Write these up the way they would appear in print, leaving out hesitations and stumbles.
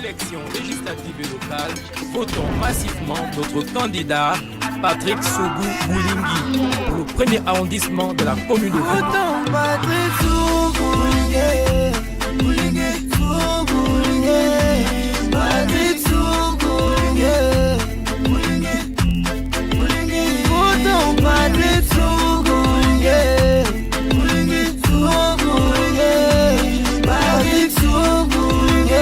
élections législatives et locales, votons massivement notre candidat Patrick Sougou Boulingi pour le premier arrondissement de la commune de Vendo. Votons Patrick Sougou Boulingi, Sougou Boulingi, Patrick Sougou Boulingi, votons Patrick Sougou Boulingi, Sougou Boulingi, Patrick Sougou Boulingi,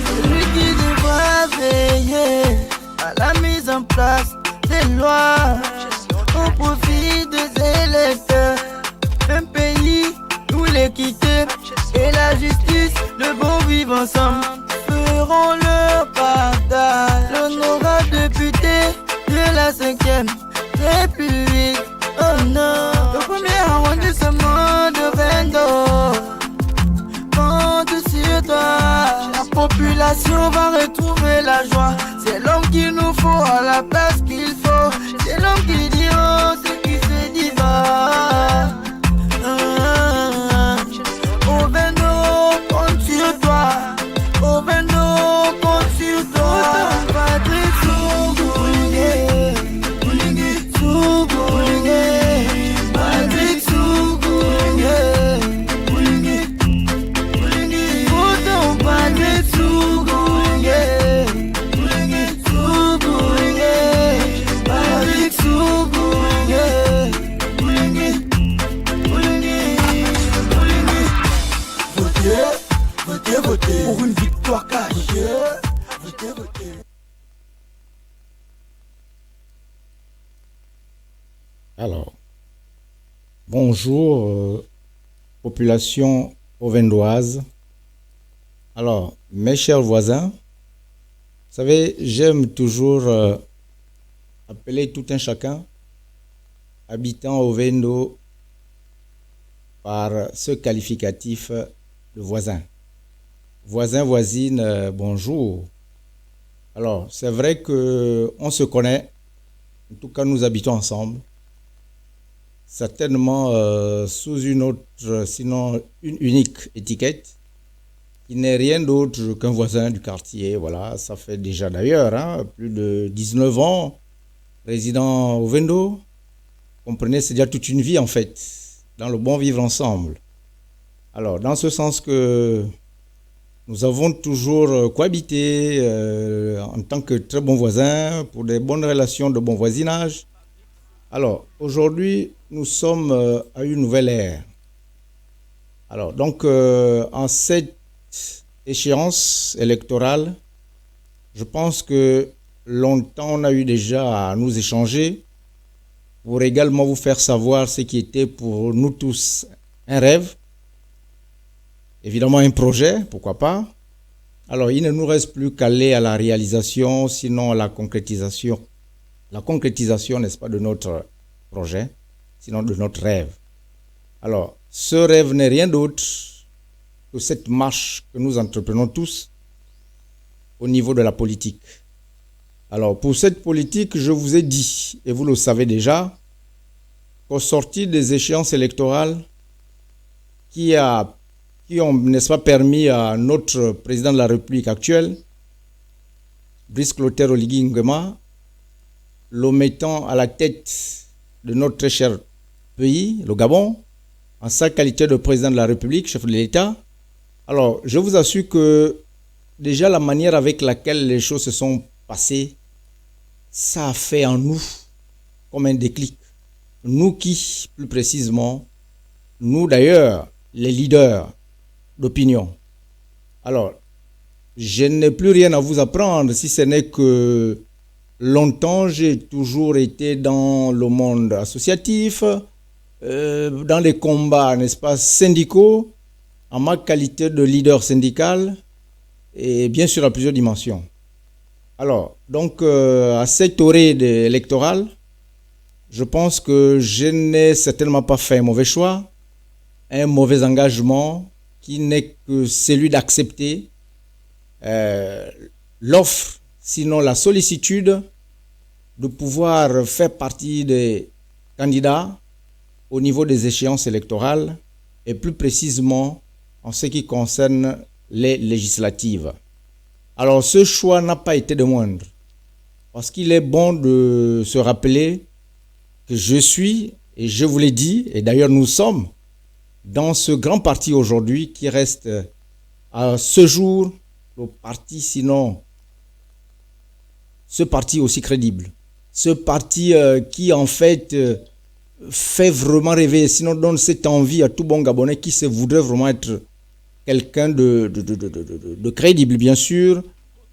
celui qui devra veiller à la mise en place des lois au profit des électeurs. Un pays où l'équité et la justice, le bon vivre ensemble, feront leur partage. L'honorable député de la 5e République, oh non, le premier arrondissement de Vendo compte sur toi. La population va retrouver la joie. C'est l'homme qu'il nous faut à la place qu'il faut. C'est l'homme qui dit oh, ce qui se dit va. Au Vendo, compte sur toi. Au Vendo, compte sur toi. Patrick Sougou Boulingi, Sougou Boulingi, Patrick Sougou Boulingi, votons Patrick Sougou Boulingi, Sougou Boulingi, Patrick Sougou Boulingi. Votez, votez pour une victoire cash. Votez. Alors, bonjour, population auvendoise. Alors, mes chers voisins, vous savez, j'aime toujours appeler tout un chacun habitant au Vendo par ce qualificatif de voisin. Voisin, voisine, bonjour. Alors, c'est vrai qu'on se connaît, en tout cas nous habitons ensemble, certainement sous une autre, sinon une unique étiquette, qui n'est rien d'autre qu'un voisin du quartier. Voilà, ça fait déjà d'ailleurs plus de 19 ans, résident au Vendo. Comprenez, c'est déjà toute une vie en fait, dans le bon vivre ensemble. Alors, dans ce sens que nous avons toujours cohabité en tant que très bons voisins, pour des bonnes relations de bon voisinage. Alors, aujourd'hui, nous sommes à une nouvelle ère. Alors, donc, en cette échéance électorale, je pense que longtemps on a eu déjà à nous échanger pour également vous faire savoir ce qui était pour nous tous un rêve, évidemment un projet, pourquoi pas. Alors il ne nous reste plus qu'à aller à la réalisation, sinon à la concrétisation. La concrétisation, n'est-ce pas, de notre projet, sinon de notre rêve. Alors, ce rêve n'est rien d'autre que cette marche que nous entreprenons tous au niveau de la politique. Alors, pour cette politique, je vous ai dit, et vous le savez déjà, qu'au sortir des échéances électorales qui ont, n'est-ce pas, permis à notre président de la République actuelle, Brice Clotaire Oligui Nguema, le mettant à la tête de notre très cher pays, le Gabon, en sa qualité de président de la République, chef de l'État. Alors, je vous assure que déjà la manière avec laquelle les choses se sont passées, ça a fait en nous comme un déclic. Nous qui, plus précisément, nous d'ailleurs, les leaders d'opinion. Alors, je n'ai plus rien à vous apprendre si ce n'est que longtemps j'ai toujours été dans le monde associatif, dans les combats, n'est-ce pas, syndicaux, en ma qualité de leader syndical et bien sûr à plusieurs dimensions. Alors, donc, à cette orée électorale, je pense que je n'ai certainement pas fait un mauvais choix, un mauvais engagement qui n'est que celui d'accepter l'offre, sinon la sollicitude de pouvoir faire partie des candidats au niveau des échéances électorales et plus précisément en ce qui concerne les législatives. Alors ce choix n'a pas été de moindre, parce qu'il est bon de se rappeler que je suis, et je vous l'ai dit, et d'ailleurs nous sommes, dans ce grand parti aujourd'hui qui reste à ce jour le parti, sinon ce parti aussi crédible. Ce parti qui en fait fait vraiment rêver, sinon donne cette envie à tout bon Gabonais qui se voudrait vraiment être quelqu'un de crédible, bien sûr,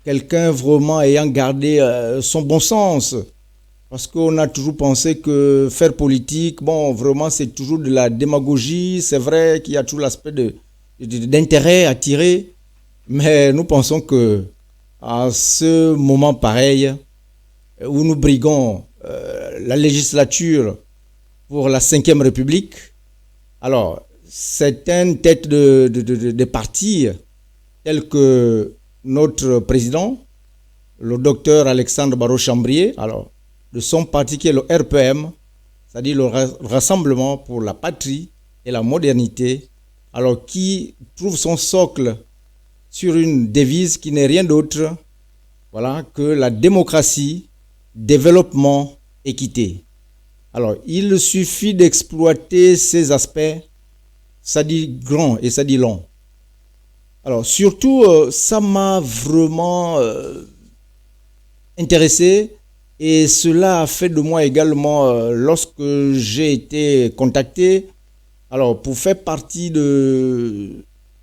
quelqu'un vraiment ayant gardé son bon sens. Parce qu'on a toujours pensé que faire politique, bon, vraiment, c'est toujours de la démagogie. C'est vrai qu'il y a toujours l'aspect d'intérêt à tirer. Mais nous pensons que à ce moment pareil, où nous briguons la législature pour la 5e République, alors, certaines têtes de partis, tels que notre président, le docteur Alexandre Barrot-Chambrier, alors, de son parti qui est le RPM, c'est-à-dire le Rassemblement pour la patrie et la modernité, alors qui trouve son socle sur une devise qui n'est rien d'autre, voilà, que la démocratie, développement, équité. Alors, il suffit d'exploiter ces aspects, ça dit grand et ça dit long. Alors, surtout, ça m'a vraiment intéressé. Et cela a fait de moi également, lorsque j'ai été contacté, alors pour faire partie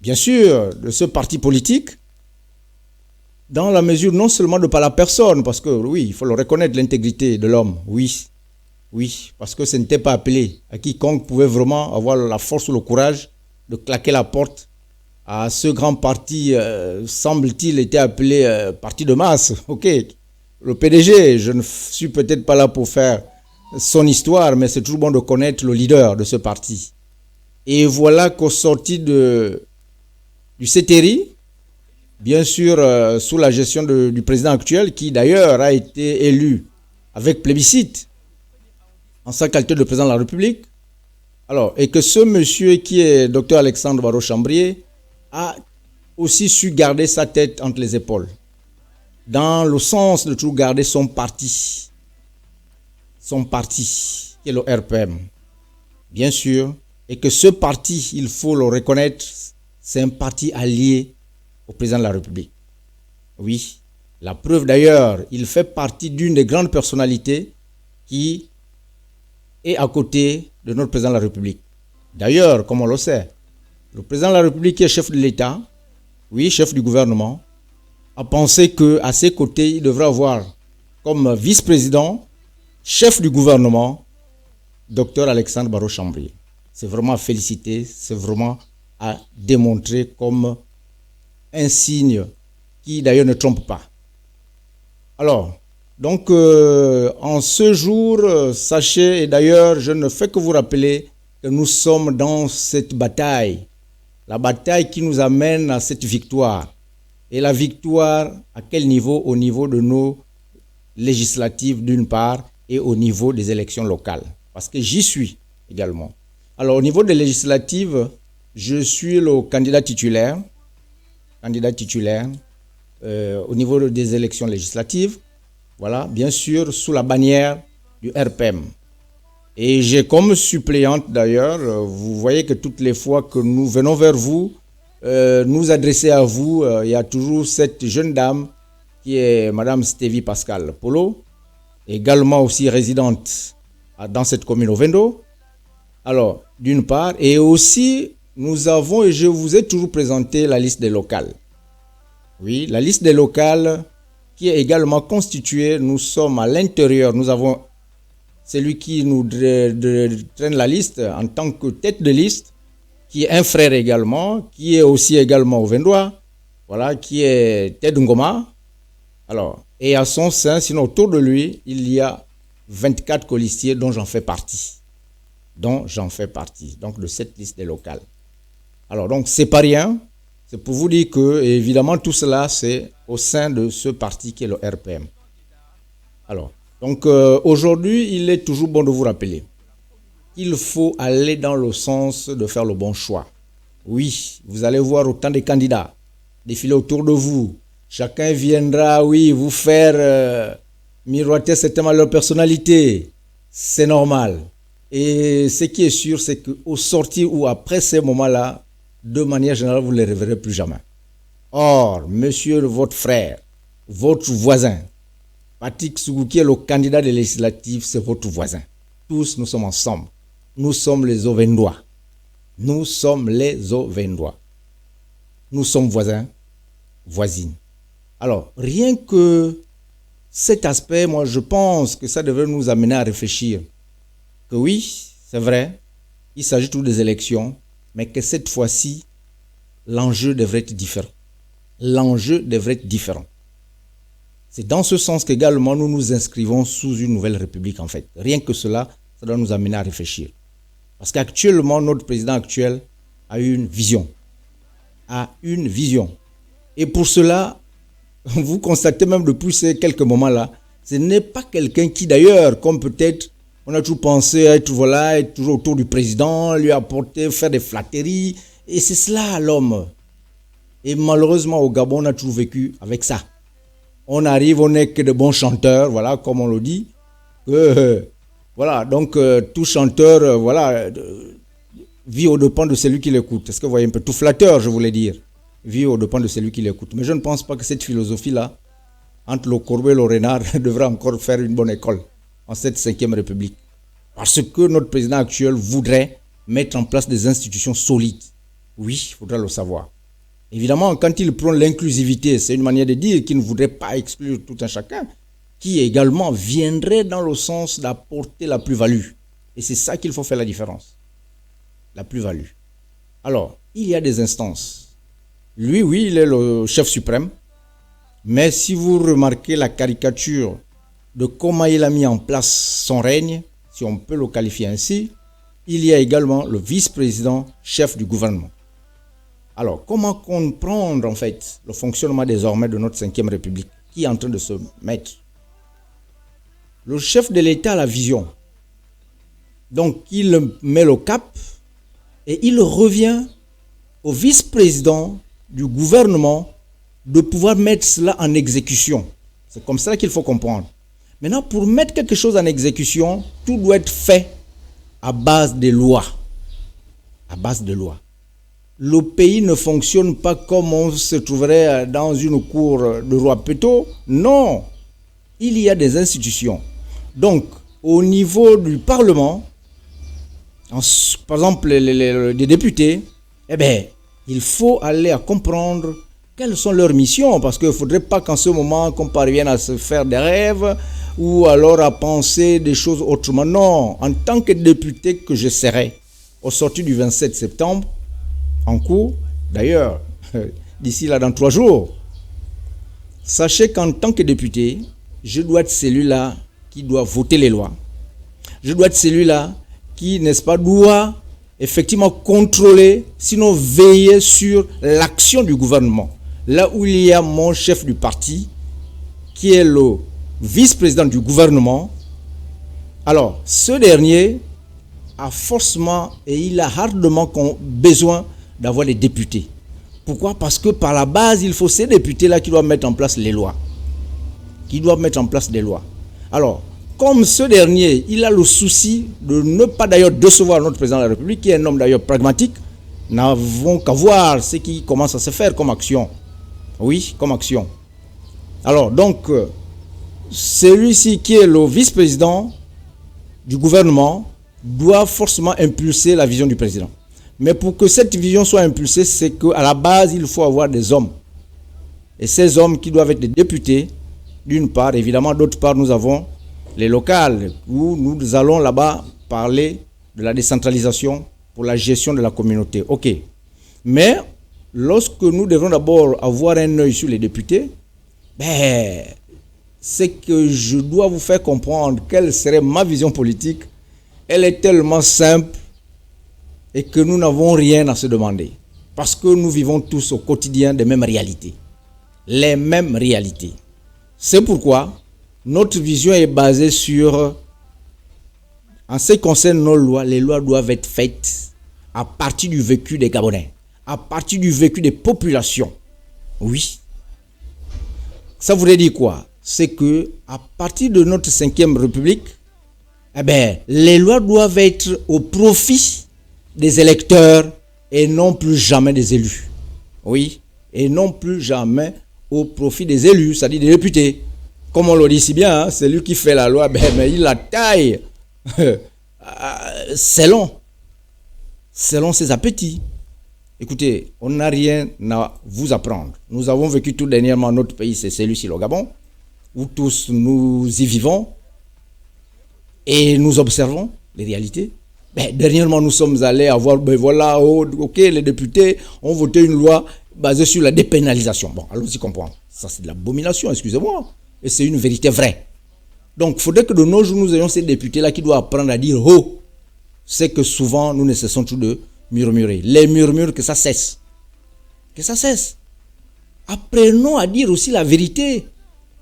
bien sûr, de ce parti politique, dans la mesure non seulement de par la personne, parce que oui, il faut le reconnaître, l'intégrité de l'homme, oui, parce que ce n'était pas appelé à quiconque pouvait vraiment avoir la force ou le courage de claquer la porte à ce grand parti, semble-t-il, était appelé parti de masse, ok. Le PDG, je ne suis peut-être pas là pour faire son histoire, mais c'est toujours bon de connaître le leader de ce parti. Et voilà qu'au sorti du CETERI, bien sûr sous la gestion du président actuel, qui d'ailleurs a été élu avec plébiscite en sa qualité de président de la République, alors, et que ce monsieur qui est Dr Alexandre Barrot-Chambrier a aussi su garder sa tête entre les épaules, dans le sens de toujours garder son parti, qui est le RPM, bien sûr, et que ce parti, il faut le reconnaître, c'est un parti allié au président de la République. Oui, la preuve d'ailleurs, il fait partie d'une des grandes personnalités qui est à côté de notre président de la République. D'ailleurs, comme on le sait, le président de la République qui est chef de l'État, oui, chef du gouvernement, a pensé qu'à ses côtés, il devrait avoir comme vice-président, chef du gouvernement, Dr Alexandre Barrot-Chambrier. C'est vraiment à féliciter, c'est vraiment à démontrer comme un signe qui d'ailleurs ne trompe pas. Alors, donc en ce jour, sachez, et d'ailleurs je ne fais que vous rappeler que nous sommes dans cette bataille, la bataille qui nous amène à cette victoire. Et la victoire, à quel niveau? Au niveau de nos législatives d'une part et au niveau des élections locales. Parce que j'y suis également. Alors au niveau des législatives, je suis le candidat titulaire au niveau des élections législatives. Voilà, bien sûr, sous la bannière du RPM. Et j'ai comme suppléante d'ailleurs, vous voyez que toutes les fois que nous venons vers vous, nous adresser à vous, il y a toujours cette jeune dame qui est Madame Stévie Pascal Polo, également aussi résidente dans cette commune au Vendo. Alors, d'une part, et aussi nous avons, et je vous ai toujours présenté la liste des locales. Oui, la liste des locales qui est également constituée, nous sommes à l'intérieur, nous avons celui qui nous traîne la liste en tant que tête de liste, qui est un frère également, qui est aussi également au Vendois, voilà, qui est Ted Ngoma. Alors, et à son sein, sinon autour de lui, il y a 24 colistiers dont j'en fais partie. Donc de cette liste des locales. Alors, donc, c'est pas rien. C'est pour vous dire que, évidemment, tout cela, c'est au sein de ce parti qui est le RPM. Alors, donc, aujourd'hui, il est toujours bon de vous rappeler qu'il faut aller dans le sens de faire le bon choix. Oui, vous allez voir autant de candidats défiler autour de vous. Chacun viendra, oui, vous faire miroiter certainement leur personnalité. C'est normal. Et ce qui est sûr, c'est qu'au sortir ou après ces moments-là, de manière générale, vous ne les reverrez plus jamais. Or, monsieur votre frère, votre voisin, Patrick Sougou, qui est le candidat des législatives, c'est votre voisin. Tous, nous sommes ensemble. Nous sommes les Auvendois. Nous sommes les Auvendois. Nous sommes voisins, voisines. Alors, rien que cet aspect, moi, je pense que ça devrait nous amener à réfléchir. Que oui, c'est vrai, il s'agit tout des élections, mais que cette fois-ci, l'enjeu devrait être différent. L'enjeu devrait être différent. C'est dans ce sens qu'également nous nous inscrivons sous une nouvelle république en fait. Rien que cela, ça doit nous amener à réfléchir. Parce qu'actuellement, notre président actuel a une vision. Et pour cela, vous constatez même depuis ces quelques moments-là, ce n'est pas quelqu'un qui d'ailleurs, comme peut-être on a toujours pensé être toujours autour du président, lui apporter, faire des flatteries. Et c'est cela l'homme. Et malheureusement au Gabon, on a toujours vécu avec ça. On arrive, on n'est que de bons chanteurs, voilà, comme on le dit. Voilà, donc tout chanteur, vit au dépens de celui qui l'écoute. Est-ce que vous voyez un peu? Tout flatteur, je voulais dire, vit au dépens de celui qui l'écoute. Mais je ne pense pas que cette philosophie-là, entre le corbeau et le renard, devrait encore faire une bonne école en cette 5e République. Parce que notre président actuel voudrait mettre en place des institutions solides. Oui, il faudra le savoir. Évidemment, quand il prône l'inclusivité, c'est une manière de dire qu'il ne voudrait pas exclure tout un chacun, qui également viendrait dans le sens d'apporter la plus-value. Et c'est ça qu'il faut faire la différence. La plus-value. Alors, il y a des instances. Lui, oui, il est le chef suprême. Mais si vous remarquez la caricature de comment il a mis en place son règne, si on peut le qualifier ainsi, il y a également le vice-président chef du gouvernement. Alors, comment comprendre en fait le fonctionnement désormais de notre 5e République qui est en train de se mettre? Le chef de l'État a la vision. Donc, il met le cap et il revient au vice-président du gouvernement de pouvoir mettre cela en exécution. C'est comme ça qu'il faut comprendre. Maintenant, pour mettre quelque chose en exécution, tout doit être fait à base de lois. À base de lois. Le pays ne fonctionne pas comme on se trouverait dans une cour de roi Péto. Non, il y a des institutions. Donc, au niveau du Parlement, par exemple les députés, il faut aller à comprendre quelles sont leurs missions, parce qu'il ne faudrait pas qu'en ce moment qu'on parvienne à se faire des rêves ou alors à penser des choses autrement. Non, en tant que député que je serai au sortir du 27 septembre, en cours, d'ailleurs, d'ici là dans 3 jours, sachez qu'en tant que député, je dois être celui-là qui doit voter les lois. Je dois être celui-là qui, n'est-ce pas, doit effectivement contrôler, sinon veiller sur l'action du gouvernement. Là où il y a mon chef du parti, qui est le vice-président du gouvernement, alors ce dernier a forcément et il a hardement besoin d'avoir les députés. Pourquoi? Parce que par la base, il faut ces députés-là qui doivent mettre en place les lois. Alors, comme ce dernier, il a le souci de ne pas d'ailleurs décevoir notre président de la République, qui est un homme d'ailleurs pragmatique, n'avons qu'à voir ce qui commence à se faire comme action. Oui, comme action. Alors, donc, celui-ci qui est le vice-président du gouvernement doit forcément impulser la vision du président. Mais pour que cette vision soit impulsée, c'est qu'à la base, il faut avoir des hommes. Et ces hommes qui doivent être des députés, d'une part, évidemment, d'autre part, nous avons les locales, où nous allons là-bas parler de la décentralisation pour la gestion de la communauté. Ok. Mais, lorsque nous devons d'abord avoir un œil sur les députés, c'est que je dois vous faire comprendre quelle serait ma vision politique. Elle est tellement simple et que nous n'avons rien à se demander. Parce que nous vivons tous au quotidien des mêmes réalités. Les mêmes réalités. C'est pourquoi notre vision est basée sur, en ce qui concerne nos lois, les lois doivent être faites à partir du vécu des Gabonais, à partir du vécu des populations. Oui. Ça voudrait dire quoi? C'est que à partir de notre 5e République, les lois doivent être au profit des électeurs et non plus jamais des élus. Oui. Et non plus jamais au profit des élus, c'est-à-dire des députés. Comme on le dit si bien, hein, c'est lui qui fait la loi, mais il la taille selon ses appétits. Écoutez, on n'a rien à vous apprendre. Nous avons vécu tout dernièrement notre pays, c'est celui-ci, le Gabon, où tous nous y vivons et nous observons les réalités. Dernièrement, nous sommes allés avoir, les députés ont voté une loi basée sur la dépénalisation. Bon, allons-y comprendre. Ça, c'est de l'abomination, excusez-moi. Et c'est une vérité vraie. Donc, il faudrait que de nos jours, nous ayons ces députés-là qui doivent apprendre à dire « oh ». C'est que souvent, nous ne cessons tout de murmurer. Les murmures, que ça cesse. Que ça cesse. Apprenons à dire aussi la vérité.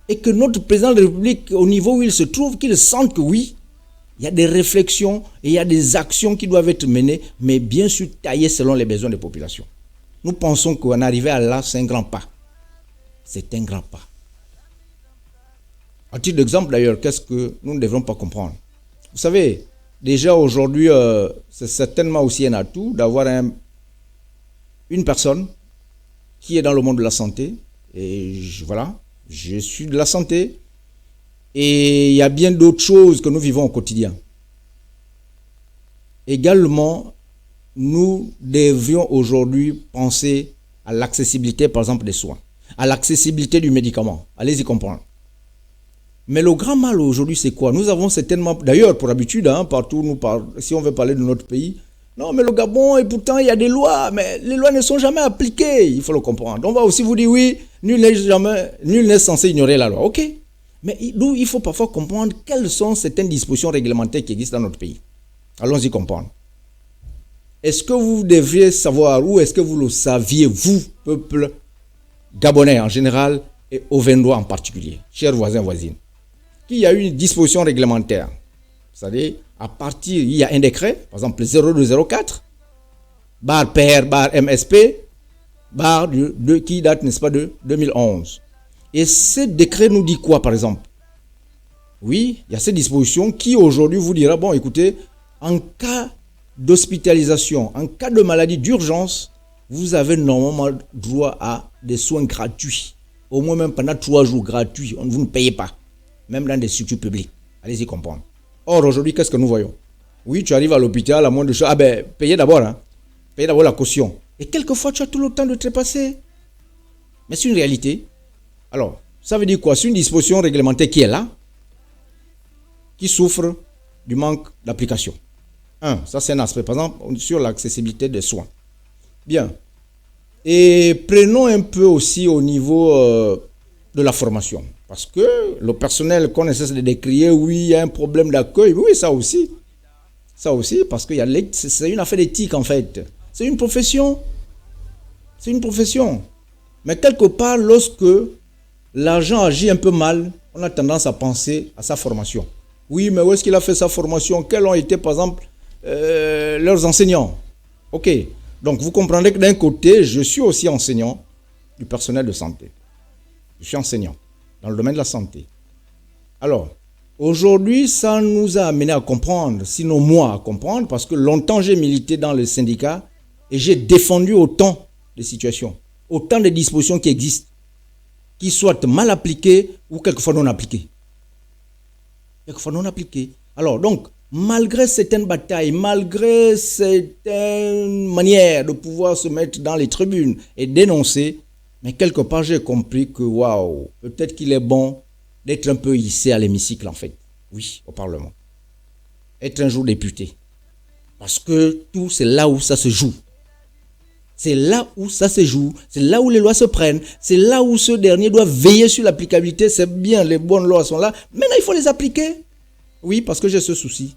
Et que notre président de la République, au niveau où il se trouve, qu'il sente que oui, il y a des réflexions et il y a des actions qui doivent être menées, mais bien sûr taillées selon les besoins des populations. Nous pensons qu'en arriver à là, c'est un grand pas. C'est un grand pas. À titre d'exemple d'ailleurs, qu'est-ce que nous ne devrons pas comprendre? Vous savez, déjà aujourd'hui, c'est certainement aussi un atout d'avoir une personne qui est dans le monde de la santé. Et voilà, je suis de la santé. Et il y a bien d'autres choses que nous vivons au quotidien. Également, nous devrions aujourd'hui penser à l'accessibilité, par exemple, des soins, à l'accessibilité du médicament. Allez-y comprendre. Mais le grand mal aujourd'hui, c'est quoi? Nous avons certainement, d'ailleurs, pour habitude, partout, si on veut parler de notre pays, non, mais le Gabon, et pourtant, il y a des lois, mais les lois ne sont jamais appliquées. Il faut le comprendre. On va aussi vous dire, oui, nul n'est censé ignorer la loi. OK. Mais il faut parfois comprendre quelles sont certaines dispositions réglementaires qui existent dans notre pays. Allons-y comprendre. Est-ce que vous devriez savoir, ou est-ce que vous le saviez, vous, peuple gabonais en général, et auvergnat en particulier, chers voisins, voisines, qu'il y a une disposition réglementaire. C'est-à-dire, à partir, il y a un décret, par exemple le 0204, barre PR, barre MSP, barre qui date, n'est-ce pas, de 2011. Et ce décret nous dit quoi, par exemple? Oui, il y a cette disposition qui aujourd'hui vous dira, bon, écoutez, en cas d'hospitalisation, en cas de maladie d'urgence, vous avez normalement droit à des soins gratuits. Au moins même pendant 3 jours gratuits, vous ne payez pas. Même dans des structures publiques. Allez-y comprendre. Or, aujourd'hui, qu'est-ce que nous voyons? Oui, tu arrives à l'hôpital, à moins de choses. Payez d'abord, Payez d'abord la caution. Et quelquefois, tu as tout le temps de trépasser. Mais c'est une réalité. Alors, ça veut dire quoi? C'est une disposition réglementaire qui est là, qui souffre du manque d'application. Ça c'est un aspect, par exemple, sur l'accessibilité des soins. Bien. Et prenons un peu aussi au niveau de la formation. Parce que le personnel qu'on essaie de décrire, oui, il y a un problème d'accueil. Oui, ça aussi. Ça aussi, parce que c'est une affaire d'éthique en fait. C'est une profession. C'est une profession. Mais quelque part, lorsque l'agent agit un peu mal, on a tendance à penser à sa formation. Oui, mais où est-ce qu'il a fait sa formation? Quels ont été, par exemple, leurs enseignants? Ok. Donc, vous comprendrez que d'un côté, je suis aussi enseignant du personnel de santé. Je suis enseignant dans le domaine de la santé. Alors, aujourd'hui, ça nous a amené à comprendre, sinon moi à comprendre, parce que longtemps j'ai milité dans le syndicat et j'ai défendu autant de situations, autant de dispositions qui existent, qui soient mal appliquées ou quelquefois non appliquées. Quelquefois non appliquées. Alors, donc, malgré certaines batailles, malgré certaines manières de pouvoir se mettre dans les tribunes et dénoncer, mais quelque part j'ai compris que, waouh, peut-être qu'il est bon d'être un peu hissé à l'hémicycle en fait. Oui, au Parlement. Être un jour député. Parce que tout, c'est là où ça se joue. C'est là où ça se joue. C'est là où les lois se prennent. C'est là où ce dernier doit veiller sur l'applicabilité. C'est bien, les bonnes lois sont là. Maintenant, il faut les appliquer. Oui, parce que j'ai ce souci.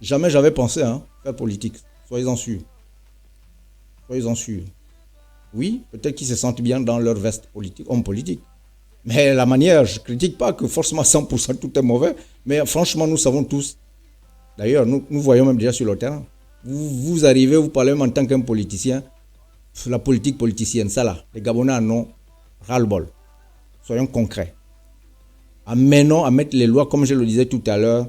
Jamais j'avais pensé faire politique. Soyez-en sûrs. Soyez-en sûrs. Oui, peut-être qu'ils se sentent bien dans leur veste politique, homme politique. Mais la manière, je ne critique pas que forcément 100% tout est mauvais. Mais franchement, nous savons tous. D'ailleurs, nous voyons même déjà sur le terrain. Vous arrivez, vous parlez même en tant qu'un politicien. la politique politicienne, ça là, les Gabonais en ont ras-le-bol. Soyons concrets. Amenons à mettre les lois, comme je le disais tout à l'heure,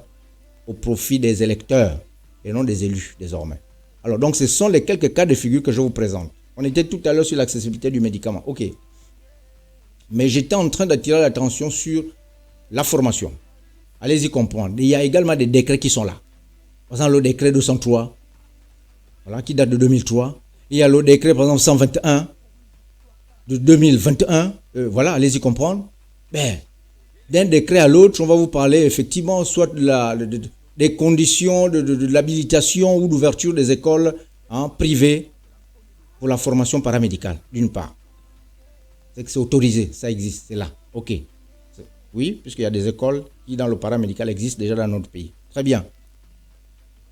au profit des électeurs et non des élus désormais. Alors donc ce sont les quelques cas de figure que je vous présente. On était tout à l'heure sur l'accessibilité du médicament. Ok. Mais j'étais en train d'attirer l'attention sur la formation. Allez-y comprendre. Il y a également des décrets qui sont là. Par exemple, le décret 203, voilà, qui date de 2003. Il y a le décret, par exemple, 121 de 2021. Voilà, allez-y comprendre. Ben, d'un décret à l'autre, on va vous parler effectivement soit des conditions de l'habilitation ou d'ouverture des écoles privées pour la formation paramédicale, d'une part. C'est que c'est autorisé, ça existe, c'est là. Ok. Oui, puisqu'il y a des écoles qui, dans le paramédical, existent déjà dans notre pays. Très bien.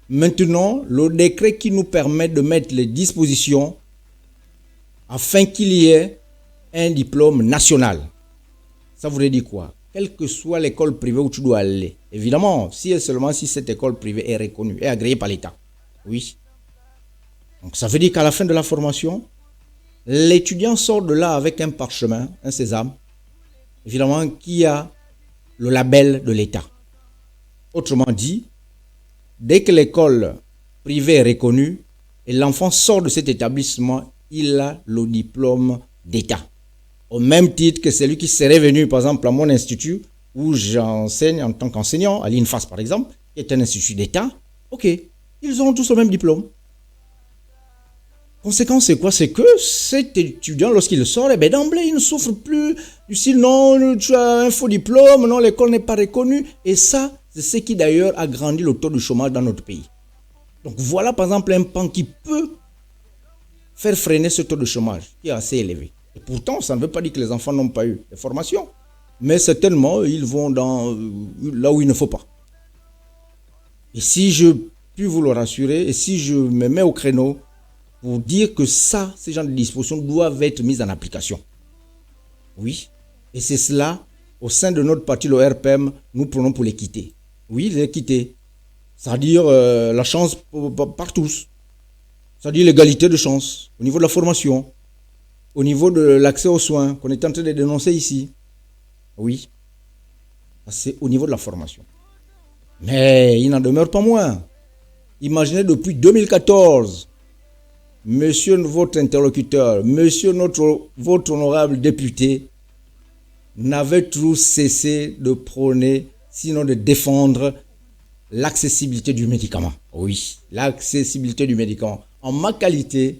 Maintenant, le décret qui nous permet de mettre les dispositions afin qu'il y ait un diplôme national. Ça voudrait dire quoi? Quelle que soit l'école privée où tu dois aller. Évidemment, si cette école privée est reconnue, est agréée par l'État. Oui. Donc ça veut dire qu'à la fin de la formation, l'étudiant sort de là avec un parchemin, un sésame, évidemment, qui a le label de l'État. Autrement dit, dès que l'école privée est reconnue et l'enfant sort de cet établissement, il a le diplôme d'État. Au même titre que celui qui serait venu, par exemple, à mon institut, où j'enseigne en tant qu'enseignant, à l'INFAS par exemple, qui est un institut d'État, ok, ils ont tous le même diplôme. Conséquence, c'est quoi? C'est que cet étudiant, lorsqu'il sort, d'emblée, il ne souffre plus du style non, tu as un faux diplôme, non, l'école n'est pas reconnue. Et ça, c'est ce qui d'ailleurs agrandit le taux de chômage dans notre pays. Donc voilà par exemple un pan qui peut faire freiner ce taux de chômage qui est assez élevé. Et pourtant, ça ne veut pas dire que les enfants n'ont pas eu de formation. Mais certainement, ils vont là où il ne faut pas. Et si je puis vous le rassurer, et si je me mets au créneau, pour dire que ça, ces genres de dispositions doivent être mises en application. Oui. Et c'est cela, au sein de notre parti, le RPM, nous prenons pour l'équité. Oui, l'équité. C'est-à-dire la chance par tous. C'est-à-dire l'égalité de chance au niveau de la formation, au niveau de l'accès aux soins qu'on est en train de dénoncer ici. Oui. C'est au niveau de la formation. Mais il n'en demeure pas moins. Imaginez depuis 2014, monsieur votre interlocuteur, monsieur votre honorable député n'avait toujours cessé de prôner, sinon de défendre l'accessibilité du médicament. Oui, l'accessibilité du médicament. En ma qualité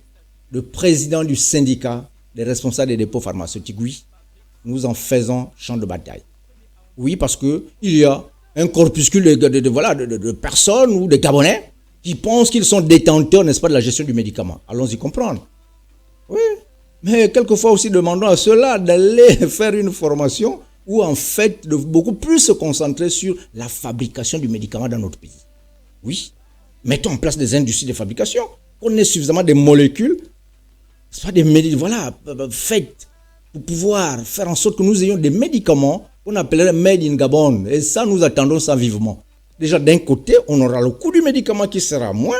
de président du syndicat des responsables des dépôts pharmaceutiques, oui, nous en faisons champ de bataille. Oui, parce que il y a un corpuscule de personnes ou de Gabonais qui pensent qu'ils sont détenteurs, n'est-ce pas, de la gestion du médicament. Allons-y comprendre. Oui, mais quelquefois aussi demandons à ceux-là d'aller faire une formation ou en fait de beaucoup plus se concentrer sur la fabrication du médicament dans notre pays. Oui, mettons en place des industries de fabrication, qu'on ait suffisamment de molécules, c'est pas des médicaments, faites pour pouvoir faire en sorte que nous ayons des médicaments qu'on appellerait made in Gabon. Et ça, nous attendons ça vivement. Déjà, d'un côté, on aura le coût du médicament qui sera moins,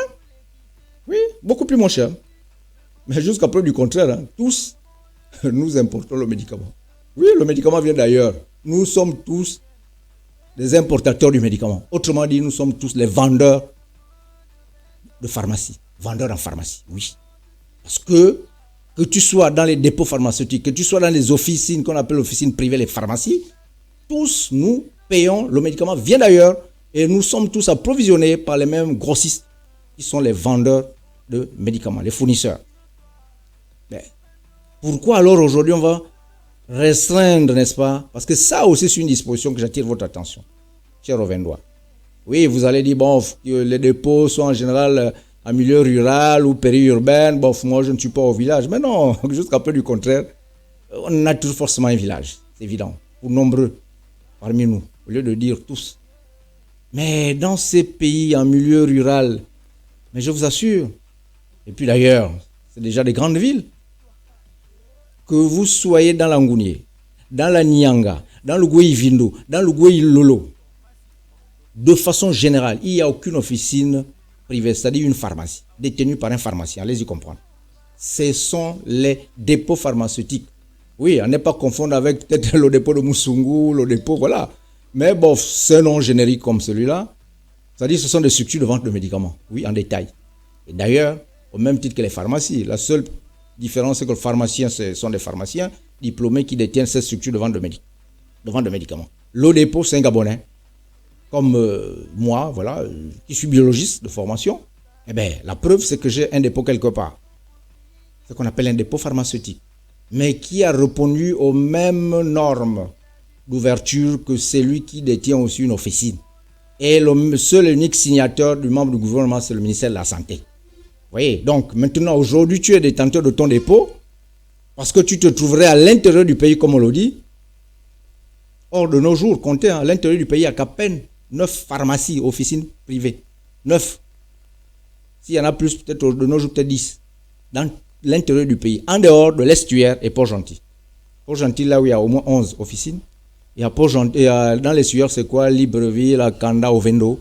oui, beaucoup plus moins cher. Mais jusqu'à preuve du contraire, tous, nous importons le médicament. Oui, le médicament vient d'ailleurs. Nous sommes tous des importateurs du médicament. Autrement dit, nous sommes tous les vendeurs de pharmacie. Vendeurs en pharmacie, oui. Parce que tu sois dans les dépôts pharmaceutiques, que tu sois dans les officines qu'on appelle officines privées, les pharmacies, tous nous payons, le médicament vient d'ailleurs. Et nous sommes tous approvisionnés par les mêmes grossistes qui sont les vendeurs de médicaments, les fournisseurs. Mais pourquoi alors aujourd'hui on va restreindre, n'est-ce pas? Parce que ça aussi c'est une disposition que j'attire votre attention, cher Auvendois. Oui, vous allez dire, bon, que les dépôts sont en général en milieu rural ou périurbain. Bon, moi je ne suis pas au village. Mais non, jusqu'à peu du contraire, on a toujours forcément un village, c'est évident, pour nombreux parmi nous, au lieu de dire tous. Mais dans ces pays en milieu rural, mais je vous assure, et puis d'ailleurs, c'est déjà des grandes villes, que vous soyez dans l'Angounié, dans la Nyanga, dans le Goué-Vindo, dans le Goué-Lolo, de façon générale, il n'y a aucune officine privée, c'est-à-dire une pharmacie, détenue par un pharmacien, allez-y comprendre. ce sont les dépôts pharmaceutiques. Oui, on n'est pas confondre avec peut-être le dépôt de Moussoungou, le dépôt, voilà. Mais bon, c'est un nom générique comme celui-là. C'est-à-dire que ce sont des structures de vente de médicaments. Oui, en détail. Et d'ailleurs, au même titre que les pharmacies, la seule différence, c'est que les pharmaciens, ce sont des pharmaciens diplômés qui détiennent ces structures de vente de médicaments. Le dépôt, c'est un Gabonais, comme moi, voilà, qui suis biologiste de formation. Eh bien, la preuve, c'est que j'ai un dépôt quelque part. C'est ce qu'on appelle un dépôt pharmaceutique, mais qui a répondu aux mêmes normes d'ouverture que celui qui détient aussi une officine. Et le seul et unique signataire du membre du gouvernement, c'est le ministère de la Santé. Vous voyez, donc maintenant, aujourd'hui, tu es détenteur de ton dépôt parce que tu te trouverais à l'intérieur du pays, comme on le dit. Or, de nos jours, comptez, à l'intérieur du pays, il n'y a qu'à peine 9 pharmacies, officines privées. 9. S'il y en a plus, peut-être de nos jours, peut-être 10. Dans l'intérieur du pays, en dehors de l'estuaire et Port-Gentil. Port-Gentil, là où il y a au moins 11 officines. Il y a Port-Gentil, dans l'estuaire, c'est quoi? Libreville, Kanda, Ovendo.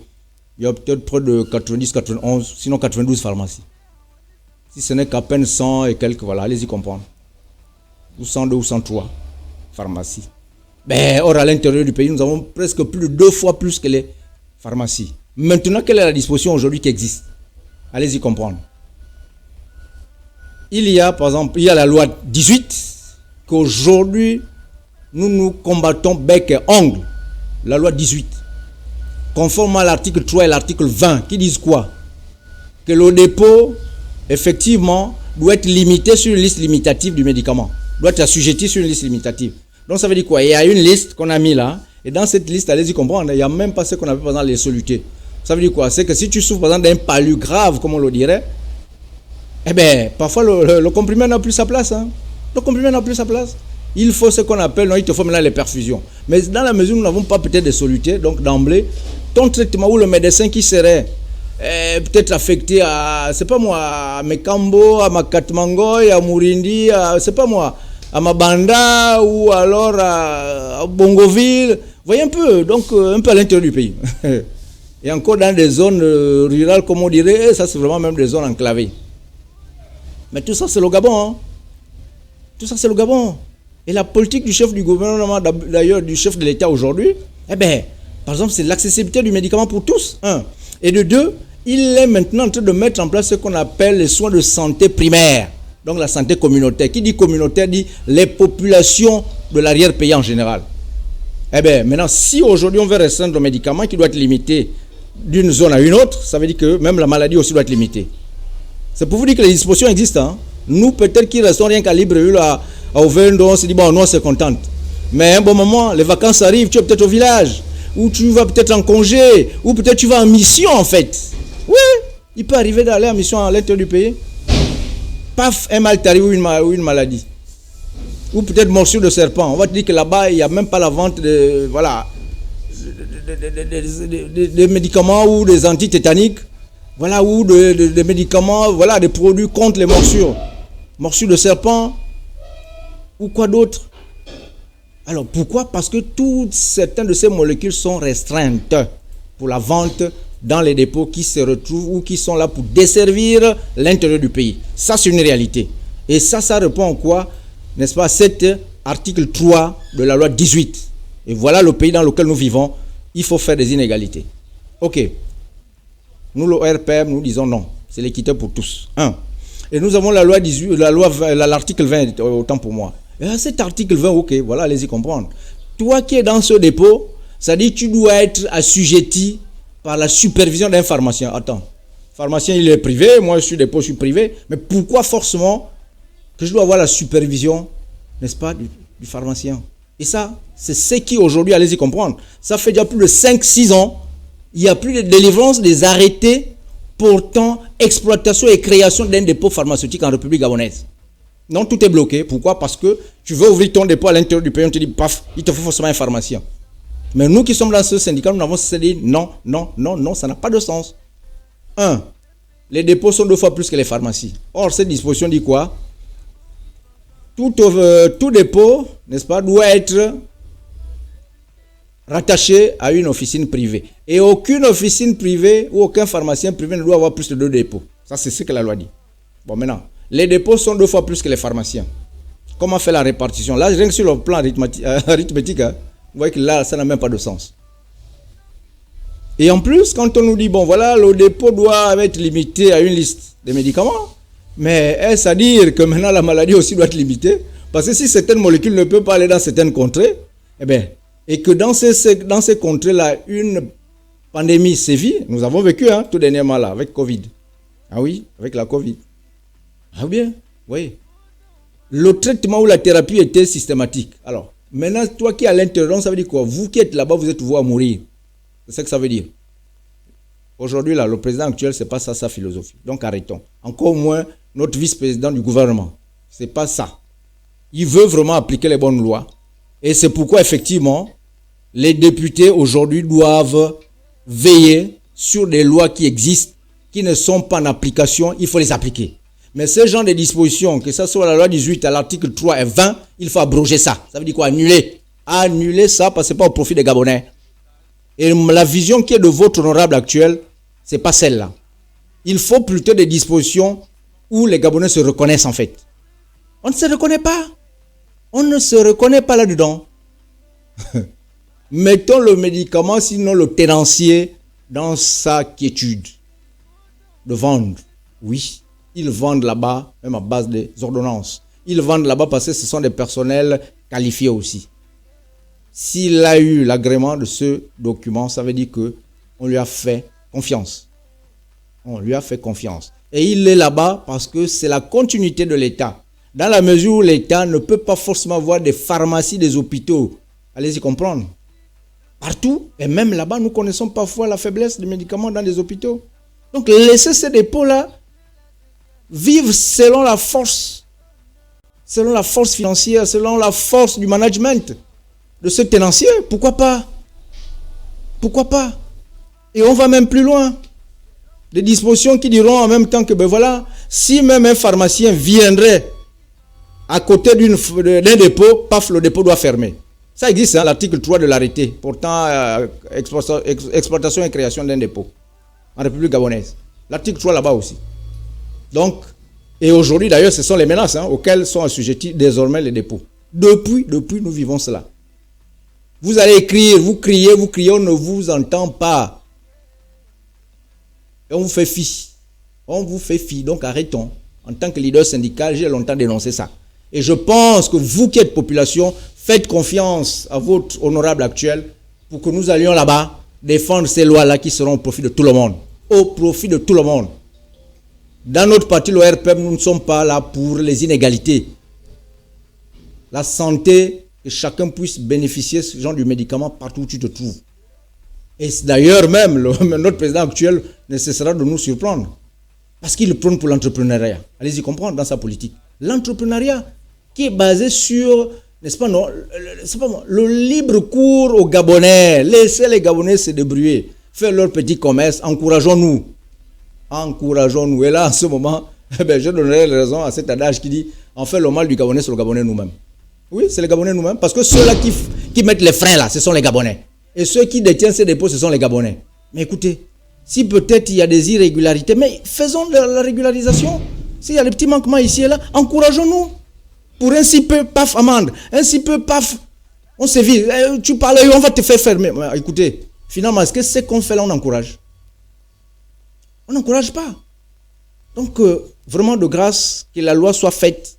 Il y a peut-être près de 90, 91, sinon 92 pharmacies. Si ce n'est qu'à peine 100 et quelques, voilà, allez-y comprendre. Ou 102 ou 103 pharmacies. Ben, or, à l'intérieur du pays, nous avons presque plus de 2 fois plus que les pharmacies. Maintenant, quelle est la disposition aujourd'hui qui existe? Allez-y comprendre. Il y a, par exemple, il y a la loi 18, qu'aujourd'hui, nous combattons bec et ongle. La loi 18. Conformément à l'article 3 et l'article 20, qui disent quoi? Que le dépôt, effectivement, doit être limité sur une liste limitative du médicament. Doit être assujetti sur une liste limitative. Donc ça veut dire quoi? Il y a une liste qu'on a mis là, et dans cette liste, allez-y comprendre, il n'y a même pas ce qu'on appelle par exemple les solutés. Ça veut dire quoi? C'est que si tu souffres par exemple d'un palu grave, comme on le dirait, eh bien, parfois le comprimé n'a plus sa place. Hein. Le comprimé n'a plus sa place. Il faut ce qu'on appelle, non, il te faut maintenant les perfusions. Mais dans la mesure où nous n'avons pas peut-être des solutés, donc d'emblée, ton traitement ou le médecin qui serait peut-être affecté à, c'est pas moi, à Mekambo, à Makatmangoy, à Mourindi, c'est pas moi, à Mabanda ou alors à Bongoville, voyez un peu, donc un peu à l'intérieur du pays. Et encore dans des zones rurales, comme on dirait, ça c'est vraiment même des zones enclavées. Mais tout ça c'est le Gabon. Hein. Tout ça c'est le Gabon. Et la politique du chef du gouvernement, d'ailleurs du chef de l'État aujourd'hui, eh bien, par exemple, c'est l'accessibilité du médicament pour tous. Un. Et de deux, il est maintenant en train de mettre en place ce qu'on appelle les soins de santé primaire. Donc la santé communautaire. Qui dit communautaire dit les populations de l'arrière-pays en général. Eh bien, maintenant, si aujourd'hui on veut restreindre le médicament qui doit être limité d'une zone à une autre, ça veut dire que même la maladie aussi doit être limitée. C'est pour vous dire que les dispositions existent. Hein. Nous, peut-être qu'ils restent rien qu'à Libreville, à Ovendo, on se dit, bon, nous, on se contente. Mais à un bon moment, les vacances arrivent, tu es peut-être au village, ou tu vas peut-être en congé, ou peut-être tu vas en mission, en fait. Oui, il peut arriver d'aller en mission à l'intérieur du pays. Paf, un mal t'arrive ou une maladie. Ou peut-être morsure de serpent. On va te dire que là-bas, il n'y a même pas la vente de, voilà, des médicaments ou des antitétaniques. Voilà, ou des médicaments, voilà, des produits contre les morsures. Morsure de serpent, ou quoi d'autre. Alors, pourquoi? Parce que certaines de ces molécules sont restreintes pour la vente dans les dépôts qui se retrouvent ou qui sont là pour desservir l'intérieur du pays. Ça, c'est une réalité. Et ça répond à quoi? N'est-ce pas? Cet article 3 de la loi 18. Et voilà le pays dans lequel nous vivons. Il faut faire des inégalités. Ok. Nous, le RPM, nous disons non. C'est l'équité pour tous. Et nous avons la loi 18, l'article 20, autant pour moi. Et à cet article 20, ok, voilà, allez-y comprendre. Toi qui es dans ce dépôt, ça dit que tu dois être assujetti par la supervision d'un pharmacien. Attends, pharmacien, il est privé, moi je suis dépôt, je suis privé. Mais pourquoi forcément que je dois avoir la supervision, n'est-ce pas, du pharmacien? Et ça, c'est ce qui aujourd'hui, allez-y comprendre, ça fait déjà plus de 5-6 ans, il n'y a plus de délivrance des arrêtés portant exploitation et création d'un dépôt pharmaceutique en République gabonaise. Non, tout est bloqué. Pourquoi? Parce que tu veux ouvrir ton dépôt à l'intérieur du pays, on te dit, paf, il te faut forcément un pharmacien. Mais nous qui sommes dans ce syndicat, nous avons dit non, non, non, non, ça n'a pas de sens. Les dépôts sont 2 fois plus que les pharmacies. Or, cette disposition dit quoi? Tout dépôt, n'est-ce pas, doit être rattaché à une officine privée. Et aucune officine privée ou aucun pharmacien privé ne doit avoir plus de 2 dépôts. Ça, c'est ce que la loi dit. Bon, maintenant, les dépôts sont 2 fois plus que les pharmaciens. Comment faire la répartition? Là, rien que sur le plan arithmétique, hein, vous voyez que là, ça n'a même pas de sens. Et en plus, quand on nous dit, bon, voilà, le dépôt doit être limité à une liste de médicaments, mais est-ce à dire que maintenant la maladie aussi doit être limitée? Parce que si certaines molécules ne peuvent pas aller dans certaines contrées, eh bien, et que dans ces contrées-là, une pandémie sévit, nous avons vécu tout dernièrement là, avec Covid. Ah oui, avec la Covid. Ah bien, oui. Le traitement ou la thérapie était systématique. Alors, maintenant, toi qui es à l'intérieur, ça veut dire quoi? Vous qui êtes là-bas, vous êtes voué à mourir. C'est ça que ça veut dire. Aujourd'hui, là, le président actuel, ce n'est pas ça sa philosophie. Donc, arrêtons. Encore moins, notre vice-président du gouvernement. Ce n'est pas ça. Il veut vraiment appliquer les bonnes lois. Et c'est pourquoi, effectivement, les députés aujourd'hui doivent veiller sur des lois qui existent, qui ne sont pas en application. Il faut les appliquer. Mais ce genre de dispositions, que ce soit la loi 18 à l'article 3 et 20, il faut abroger ça. Ça veut dire quoi? Annuler. Annuler ça parce que ce n'est pas au profit des Gabonais. Et la vision qui est de votre honorable actuel, ce n'est pas celle-là. Il faut plutôt des dispositions où les Gabonais se reconnaissent en fait. On ne se reconnaît pas. On ne se reconnaît pas là-dedans. Mettons le médicament, sinon le tenancier, dans sa quiétude. De vendre. Oui, ils vendent là-bas, même à base des ordonnances. Ils vendent là-bas parce que ce sont des personnels qualifiés aussi. S'il a eu l'agrément de ce document, ça veut dire qu'on lui a fait confiance. On lui a fait confiance. Et il est là-bas parce que c'est la continuité de l'État. Dans la mesure où l'État ne peut pas forcément avoir des pharmacies, des hôpitaux. Allez-y comprendre. Partout, et même là-bas, nous connaissons parfois la faiblesse des médicaments dans les hôpitaux. Donc, laissez ces dépôts-là vivre selon la force financière, selon la force du management de ce tenancier. Pourquoi pas? Pourquoi pas? Et on va même plus loin. Des dispositions qui diront en même temps que, ben voilà, si même un pharmacien viendrait à côté d'un dépôt, paf, le dépôt doit fermer. Ça existe, l'article 3 de l'arrêté, portant exploitation et création d'un dépôt en République gabonaise. L'article 3 là-bas aussi. Donc, et aujourd'hui d'ailleurs, ce sont les menaces auxquelles sont assujettis désormais les dépôts. Depuis, nous vivons cela. Vous allez écrire, vous criez, on ne vous entend pas. Et on vous fait fi. On vous fait fi, donc arrêtons. En tant que leader syndical, j'ai longtemps dénoncé ça. Et je pense que vous qui êtes population, faites confiance à votre honorable actuel pour que nous allions là-bas défendre ces lois-là qui seront au profit de tout le monde. Au profit de tout le monde. Dans notre parti, le RPM, nous ne sommes pas là pour les inégalités. La santé, que chacun puisse bénéficier de ce genre de médicament partout où tu te trouves. Et d'ailleurs même, notre président actuel ne cessera de nous surprendre. Parce qu'il prône pour l'entrepreneuriat. Allez-y comprendre dans sa politique. L'entrepreneuriat qui est basé sur, n'est-ce pas, non, le libre cours aux Gabonais. Laissez les Gabonais se débrouiller. Faire leur petit commerce. Encourageons-nous. Encourageons-nous. Et là, en ce moment, je donnerai raison à cet adage qui dit, en fait, le mal du Gabonais, c'est le Gabonais nous-mêmes. Oui, c'est les Gabonais nous-mêmes. Parce que ceux-là qui mettent les freins là, ce sont les Gabonais. Et ceux qui détiennent ces dépôts, ce sont les Gabonais. Mais écoutez, si peut-être il y a des irrégularités, mais faisons la régularisation. S'il y a des petits manquements ici et là, encourageons-nous. Pour un si peu, paf, amende. Un si peu, paf, on se vit. Tu parles, on va te faire fermer. Mais, écoutez, finalement, est-ce que ce qu'on fait là, on encourage? On n'encourage pas. Donc, vraiment de grâce, que la loi soit faite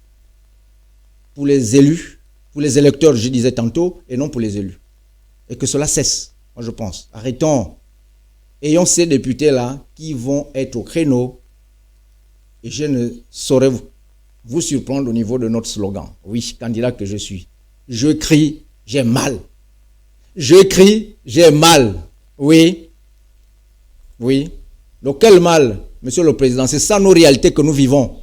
pour les élus, pour les électeurs, je disais tantôt, et non pour les élus. Et que cela cesse, moi je pense. Arrêtons. Ayons ces députés-là qui vont être au créneau. Et je ne saurais vous surprendre au niveau de notre slogan. Oui, candidat que je suis. Je crie, j'ai mal. Je crie, j'ai mal. Oui. Oui. Donc quel mal, monsieur le président? C'est ça nos réalités que nous vivons.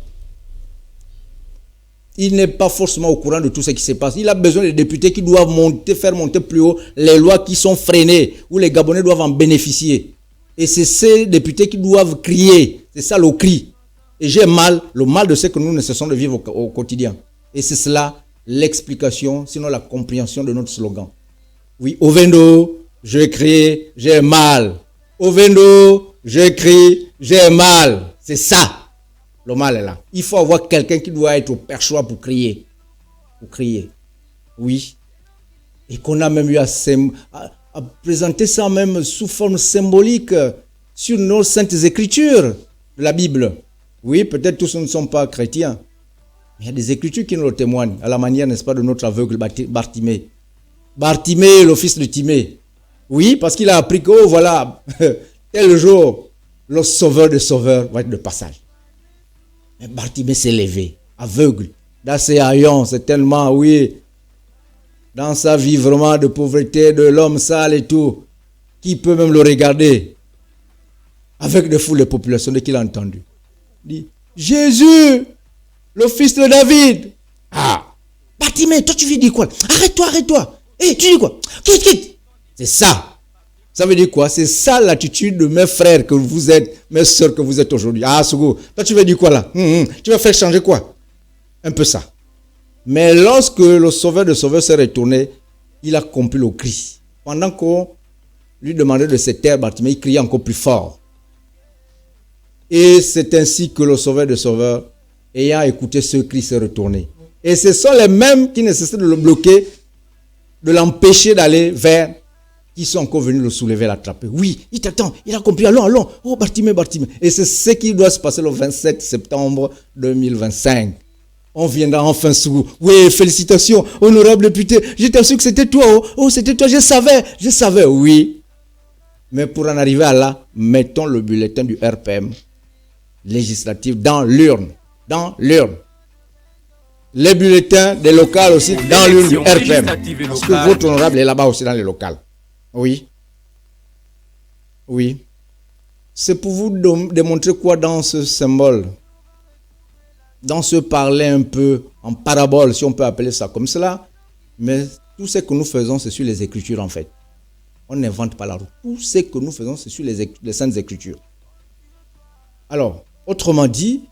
Il n'est pas forcément au courant de tout ce qui se passe. Il a besoin de députés qui doivent faire monter plus haut les lois qui sont freinées, où les Gabonais doivent en bénéficier. Et c'est ces députés qui doivent crier. C'est ça le cri. Et j'ai mal, le mal de ce que nous ne cessons de vivre au quotidien. Et c'est cela l'explication, sinon la compréhension de notre slogan. Oui, Ovendo, je crie, j'ai mal. Ovendo, je crie, j'ai mal. C'est ça Le mal est là. Il faut avoir quelqu'un qui doit être au perchoir pour crier. Pour crier. Oui. Et qu'on a même eu à présenter ça même sous forme symbolique sur nos saintes écritures de la Bible. Oui, peut-être tous ne sont pas chrétiens. Mais il y a des écritures qui nous le témoignent, à la manière, n'est-ce pas, de notre aveugle Bartimée. Bartimée, le fils de Timée. Oui, parce qu'il a appris que, oh voilà, tel jour, le sauveur des sauveurs va être de passage. Mais Bartimée s'est levé, aveugle, dans ses haillons, c'est tellement, oui, dans sa vie vraiment de pauvreté, de l'homme sale et tout, qui peut même le regarder, avec de foules de population, dès qu'il a entendu. Il dit, Jésus, le fils de David. Ah, Bartimée, toi tu viens dire quoi? Arrête-toi. Hé, tu dis quoi? Quitte. C'est ça. Ça veut dire quoi? C'est ça l'attitude de mes frères que vous êtes, mes soeurs que vous êtes aujourd'hui. Ah, Sougou, toi tu veux dire quoi là? Tu vas faire changer quoi? Un peu ça. Mais lorsque le sauveur de sauveurs s'est retourné, il a compris le cri. Pendant qu'on lui demandait de se taire, Bartimée, il criait encore plus fort. Et c'est ainsi que le sauveur de sauveurs, ayant écouté ce cri, s'est retourné. Et ce sont les mêmes qui ne cessaient de le bloquer, de l'empêcher d'aller vers, qui sont encore venus le soulever, l'attraper. Oui, il t'attend, il a compris, allons. Oh, Bartimée. Et c'est ce qui doit se passer le 27 septembre 2025. On viendra enfin sous. Oui, félicitations, honorable député. J'étais sûr que c'était toi. Oh, c'était toi, je savais, oui. Mais pour en arriver à là, mettons le bulletin du RPM législatif dans l'urne. Les bulletins des locales aussi dans l'urne du RPM. Parce que votre honorable est là-bas aussi dans les locales. Oui. C'est pour vous démontrer quoi dans ce symbole, dans ce parler un peu en parabole, si on peut appeler ça comme cela. Mais tout ce que nous faisons, c'est sur les Écritures en fait. On n'invente pas la roue. Tout ce que nous faisons, c'est sur les Saintes Écritures. Alors, autrement dit,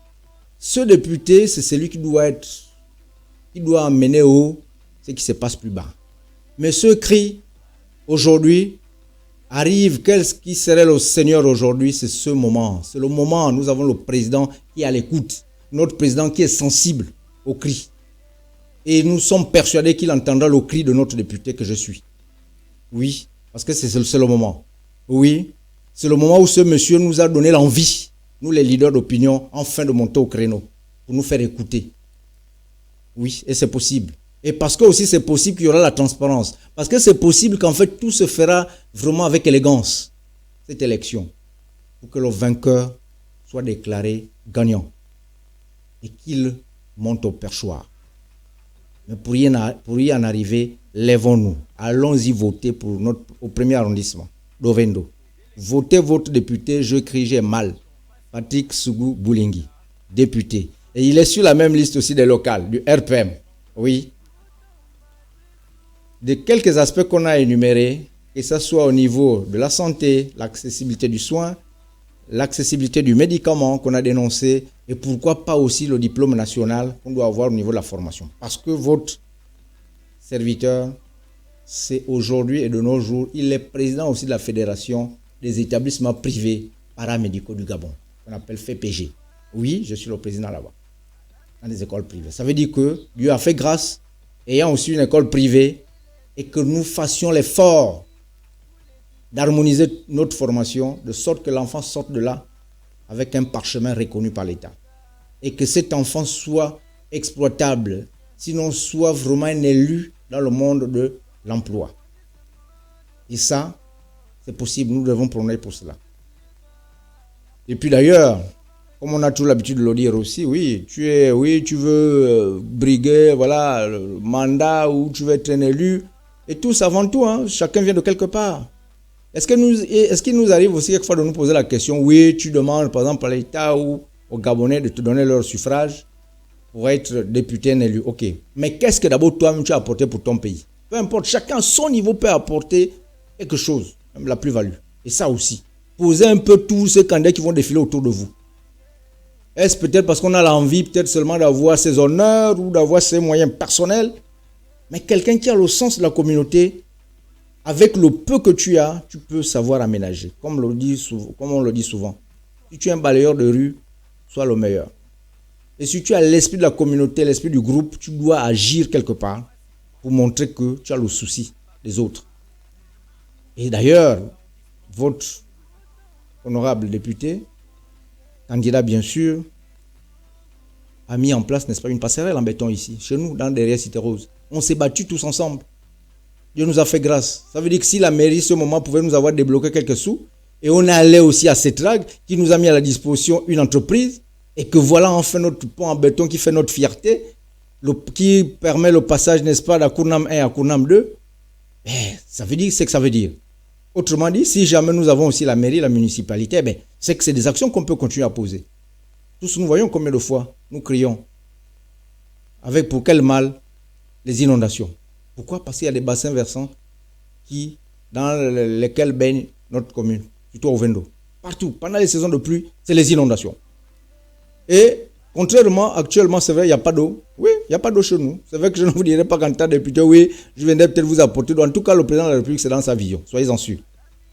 ce député, c'est celui qui doit amener haut ce qui se passe plus bas. Mais ce cri, aujourd'hui, arrive, qui serait le Seigneur aujourd'hui, c'est ce moment. C'est le moment, nous avons le président qui est à l'écoute. Notre président qui est sensible au cri. Et nous sommes persuadés qu'il entendra le cri de notre député que je suis. Oui, parce que c'est le moment. Oui, c'est le moment où ce monsieur nous a donné l'envie, nous les leaders d'opinion, enfin de monter au créneau, pour nous faire écouter. Oui, et c'est possible. Et parce que aussi c'est possible qu'il y aura la transparence. Parce que c'est possible qu'en fait tout se fera vraiment avec élégance, cette élection, pour que le vainqueur soit déclaré gagnant. Et qu'il monte au perchoir. Mais pour y en arriver, lèvons-nous. Allons-y voter au premier arrondissement d'Ovendo. Votez votre député, je crie, j'ai mal. Patrick Sougou Boulingi, député. Et il est sur la même liste aussi des locales, du RPM. Oui. De quelques aspects qu'on a énumérés, que ce soit au niveau de la santé, l'accessibilité du soin, l'accessibilité du médicament qu'on a dénoncé, et pourquoi pas aussi le diplôme national qu'on doit avoir au niveau de la formation. Parce que votre serviteur, c'est aujourd'hui et de nos jours, il est président aussi de la Fédération des établissements privés paramédicaux du Gabon, qu'on appelle FEPG. Oui, je suis le président là-bas, dans des écoles privées. Ça veut dire que Dieu a fait grâce, ayant aussi une école privée, et que nous fassions l'effort d'harmoniser notre formation, de sorte que l'enfant sorte de là avec un parchemin reconnu par l'État. Et que cet enfant soit exploitable, sinon soit vraiment un élu dans le monde de l'emploi. Et ça, c'est possible, nous devons prôner pour cela. Et puis d'ailleurs, comme on a toujours l'habitude de le dire aussi, tu veux briguer, voilà, le mandat ou tu veux être un élu, et tous avant tout, chacun vient de quelque part. Est-ce qu'il nous arrive aussi quelquefois de nous poser la question, oui, tu demandes par exemple à l'État ou aux Gabonais de te donner leur suffrage pour être député, un élu, ok. Mais qu'est-ce que d'abord toi-même tu as apporté pour ton pays? Peu importe, chacun à son niveau peut apporter quelque chose, même la plus-value. Et ça aussi, posez un peu tous ces candidats qui vont défiler autour de vous. Est-ce peut-être parce qu'on a l'envie peut-être seulement d'avoir ses honneurs ou d'avoir ses moyens personnels? Mais quelqu'un qui a le sens de la communauté, avec le peu que tu as, tu peux savoir aménager. Comme on le dit souvent. Si tu es un balayeur de rue, sois le meilleur. Et si tu as l'esprit de la communauté, l'esprit du groupe, tu dois agir quelque part pour montrer que tu as le souci des autres. Et d'ailleurs, votre honorable député, candidat bien sûr, a mis en place, n'est-ce pas, une passerelle en béton ici, chez nous, derrière Cité Rose. On s'est battus tous ensemble. Dieu nous a fait grâce. Ça veut dire que si la mairie, ce moment, pouvait nous avoir débloqué quelques sous, et on est allé aussi à Cetrag, qui nous a mis à la disposition une entreprise, et que voilà enfin notre pont en béton qui fait notre fierté, qui permet le passage, n'est-ce pas, d'Akournam 1 à Akournam 2. Ça veut dire ce que ça veut dire. Autrement dit, si jamais nous avons aussi la mairie, la municipalité, c'est que c'est des actions qu'on peut continuer à poser. Tous nous voyons combien de fois nous crions. Avec pour quel mal? Les inondations. Pourquoi? Parce qu'il y a des bassins versants dans lesquels baigne notre commune, surtout au Vendo. Partout, pendant les saisons de pluie, c'est les inondations. Et contrairement, actuellement, c'est vrai, il n'y a pas d'eau. Oui, il n'y a pas d'eau chez nous. C'est vrai que je ne vous dirai pas qu'en tant que député, oui, je viendrai peut-être vous apporter. En tout cas, le président de la République, c'est dans sa vision. Soyez-en sûrs.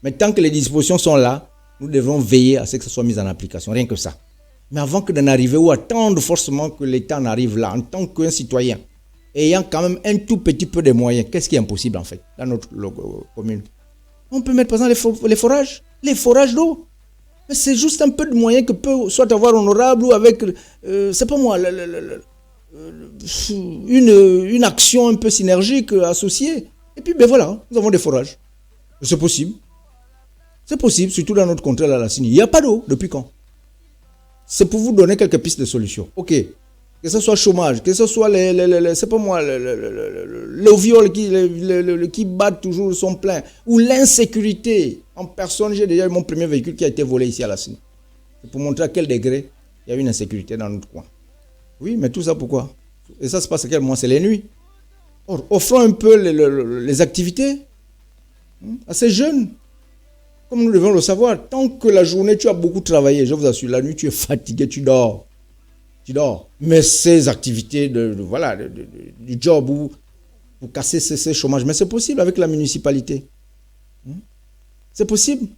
Mais tant que les dispositions sont là, nous devons veiller à ce que ça soit mis en application. Rien que ça. Mais avant que d'en arriver ou attendre forcément que l'État en arrive là, en tant qu'un citoyen, ayant quand même un tout petit peu de moyens, qu'est-ce qui est impossible en fait dans notre commune? On peut mettre par exemple les forages d'eau. Mais c'est juste un peu de moyens que peut soit avoir honorable ou avec, c'est pas moi, une action un peu synergique associée. Et puis voilà, nous avons des forages. C'est possible. C'est possible, surtout dans notre contrée à la Cini. Il n'y a pas d'eau depuis quand? C'est pour vous donner quelques pistes de solutions. Ok, que ce soit chômage, que ce soit c'est pas moi, le viol qui bat toujours son plein, ou l'insécurité en personne. J'ai déjà eu mon premier véhicule qui a été volé ici à la Cini. C'est pour montrer à quel degré il y a une insécurité dans notre coin. Oui, mais tout ça pourquoi? Et ça se passe à quel moment? C'est les nuits. Or, offrons un peu les activités à ces jeunes. Comme nous devons le savoir, tant que la journée tu as beaucoup travaillé, je vous assure, la nuit tu es fatigué, tu dors. Mais ces activités du job ou pour casser ces chômages, mais c'est possible avec la municipalité. C'est possible.